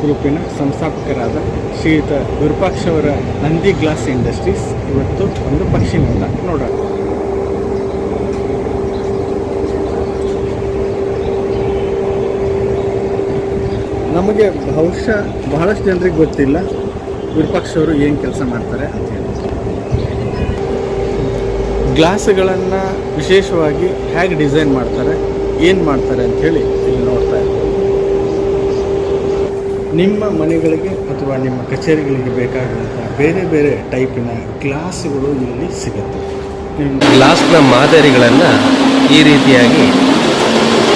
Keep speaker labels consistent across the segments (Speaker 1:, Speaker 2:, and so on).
Speaker 1: ಗ್ರೂಪಿನ ಸಂಸ್ಥಾಪಕರಾದ ಶ್ರೀಯುತ ವಿರೂಪಾಕ್ಷ ಅವರ ನಂದಿ ಗ್ಲಾಸ್ ಇಂಡಸ್ಟ್ರೀಸ್ ಇವತ್ತು ಒಂದು ಪಕ್ಷಿನಿಂದ ನೋಡೋಣ. ನಮಗೆ ಬಹುಶಃ ಬಹಳಷ್ಟು ಜನರಿಗೆ ಗೊತ್ತಿಲ್ಲ ವಿರೂಪಾಕ್ಷ ಅವರು ಏನು ಕೆಲಸ ಮಾಡ್ತಾರೆ ಅಂತ ಹೇಳಿ. ಗ್ಲಾಸ್ಗಳನ್ನು ವಿಶೇಷವಾಗಿ ಹೇಗೆ ಡಿಸೈನ್ ಮಾಡ್ತಾರೆ, ಏನು ಮಾಡ್ತಾರೆ ಅಂಥೇಳಿ ಇಲ್ಲಿ ನೋಡ್ತಾ ಇದ್ದೀವಿ. ನಿಮ್ಮ ಮನೆಗಳಿಗೆ ಅಥವಾ ನಿಮ್ಮ ಕಚೇರಿಗಳಿಗೆ ಬೇಕಾಗುವಂಥ ಬೇರೆ ಬೇರೆ ಟೈಪಿನ ಗ್ಲಾಸ್ಗಳು ಇಲ್ಲಿ ಸಿಗುತ್ತೆ.
Speaker 2: ಗ್ಲಾಸ್ನ ಮಾದರಿಗಳನ್ನು ಈ ರೀತಿಯಾಗಿ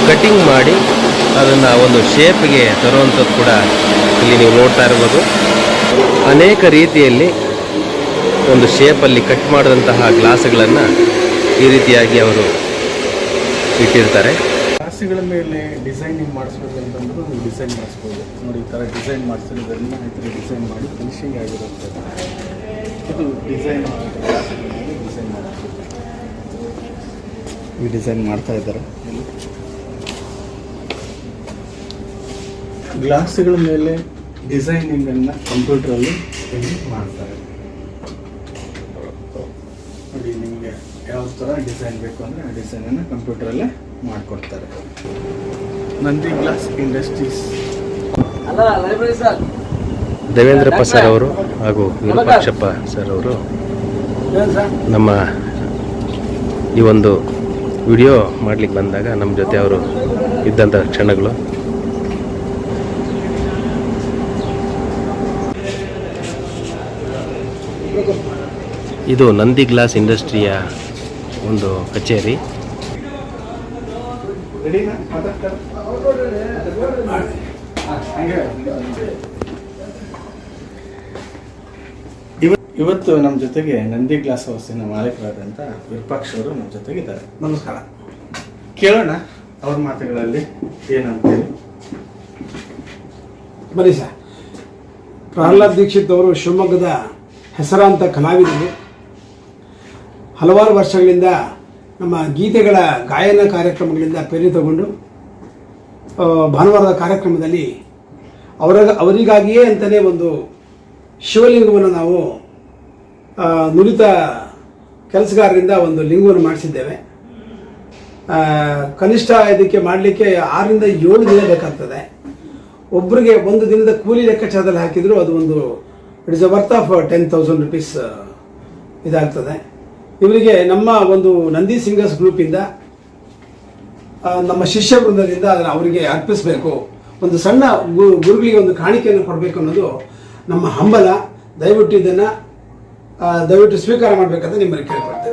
Speaker 2: ಕಟಿಂಗ್ ಮಾಡಿ ಅದನ್ನು ಒಂದು ಶೇಪ್ಗೆ ತರುವಂಥದ್ದು ಕೂಡ ಇಲ್ಲಿ ನೀವು ನೋಡ್ತಾ ಇರ್ಬೋದು. ಅನೇಕ ರೀತಿಯಲ್ಲಿ ಒಂದು ಶೇಪಲ್ಲಿ ಕಟ್ ಮಾಡಿದಂತಹ ಗ್ಲಾಸ್ಗಳನ್ನು ಈ ರೀತಿಯಾಗಿ ಅವರು ಇಟ್ಟಿರ್ತಾರೆ.
Speaker 1: ಗ್ಲಾಸ್ಗಳ ಮೇಲೆ ಡಿಸೈನಿಂಗ್ ಮಾಡಿಸ್ಬೇಕು ಅಂತಂದ್ರೆ ನೀವು ಡಿಸೈನ್ ಮಾಡಿಸ್ಬೋದು. ನೋಡಿ, ಈ ಥರ ಡಿಸೈನ್ ಮಾಡಿಸಿರೋದನ್ನು ಈ ಥರ ಡಿಸೈನ್ ಮಾಡಿ ಫಿನಿಶಿಂಗ್ ಆಗಿರುತ್ತದೆ. ಇದು ಡಿಸೈನ್ ಡಿಸೈನ್ ಮಾಡಿಸ್ಬೋದು. ಈ ಡಿಸೈನ್ ಮಾಡ್ತಾ ಇದ್ದಾರೆ. ಗ್ಲಾಸ್ಗಳ ಮೇಲೆ ಡಿಸೈನಿಂಗನ್ನು ಕಂಪ್ಯೂಟ್ರಲ್ಲಿ ಮಾಡ್ತಾರೆ. ನೋಡಿ, ನಿಮಗೆ ಯಾವ ಥರ ಡಿಸೈನ್ ಬೇಕು ಅಂದರೆ ಆ ಡಿಸೈನನ್ನು ಕಂಪ್ಯೂಟರಲ್ಲೇ ಮಾಡಿಕೊಡ್ತಾರೆ. Nandi glass industries.
Speaker 2: Devendrappa sir ಅವರು ಹಾಗೂ ವಿರೂಪಾಕ್ಷಪ್ಪ ಸರ್ ಅವರು ನಮ್ಮ ಈ ಒಂದು ವಿಡಿಯೋ ಮಾಡಲಿಕ್ಕೆ ಬಂದಾಗ ನಮ್ಮ ಜೊತೆ ಅವರು ಇದ್ದಂಥ ಕ್ಷಣಗಳು. ಇದು ನಂದಿ ಗ್ಲಾಸ್ ಇಂಡಸ್ಟ್ರಿಯ ಒಂದು ಕಚೇರಿ.
Speaker 1: ಇವತ್ತು ನಮ್ಮ ಜೊತೆಗೆ ನಂದಿ ಗ್ಲಾಸ್ ಹೌಸಿನ ಮಾಲೀಕರಾದಂಥ ವಿರೂಪಾಕ್ಷ ಅವರು ನಮ್ಮ ಜೊತೆಗಿದ್ದಾರೆ.
Speaker 3: ನಮಸ್ಕಾರ.
Speaker 1: ಕೇಳೋಣ ಅವ್ರ ಮಾತುಗಳಲ್ಲಿ ಏನಂತೇಳಿ.
Speaker 3: ಬನ್ನಿ ಸರ್. ಪ್ರಹ್ಲಾದ್ ದೀಕ್ಷಿತ್ ಅವರು ಶಿವಮೊಗ್ಗದ ಹೆಸರಾಂತ ಕಲಾವಿದರು. ಹಲವಾರು ವರ್ಷಗಳಿಂದ ನಮ್ಮ ಗೀತೆಗಳ ಗಾಯನ ಕಾರ್ಯಕ್ರಮಗಳಿಂದ ಪ್ರೇರಿತಗೊಂಡು ಭಾನುವಾರದ ಕಾರ್ಯಕ್ರಮದಲ್ಲಿ ಅವರಿಗಾಗಿಯೇ ಅಂತಲೇ ಒಂದು ಶಿವಲಿಂಗವನ್ನು ನಾವು ನುರಿತ ಕೆಲಸಗಾರರಿಂದ ಒಂದು ಲಿಂಗವನ್ನು ಮಾಡಿಸಿದ್ದೇವೆ. ಕನಿಷ್ಠ ಇದಕ್ಕೆ ಮಾಡಲಿಕ್ಕೆ 6 ರಿಂದ 7 ದಿನ ಬೇಕಾಗ್ತದೆ. ಒಬ್ಬರಿಗೆ ಒಂದು ದಿನದ ಕೂಲಿ ಲೆಕ್ಕಾಚಾರದಲ್ಲಿ ಹಾಕಿದರೂ ಅದು ಒಂದು it is a worth of 10,000 rupees ಇದಾಗ್ತದೆ. ಇವರಿಗೆ ನಮ್ಮ ಒಂದು ನಂದಿ ಸಿಂಗರ್ಸ್ ಗ್ರೂಪಿಂದ ನಮ್ಮ ಶಿಷ್ಯ ವೃಂದದಿಂದ ಅದನ್ನು ಅವರಿಗೆ ಅರ್ಪಿಸಬೇಕು, ಒಂದು ಸಣ್ಣ ಗುರುಗಳಿಗೆ ಒಂದು ಕಾಣಿಕೆಯನ್ನು ಕೊಡಬೇಕು ಅನ್ನೋದು ನಮ್ಮ ಹಂಬಲ. ದಯವಿಟ್ಟು ಇದನ್ನು ಸ್ವೀಕಾರ ಮಾಡಬೇಕಂತ ನಿಮ್ಮಲ್ಲಿ ಕೇಳ್ಕೊಳ್ತೇವೆ.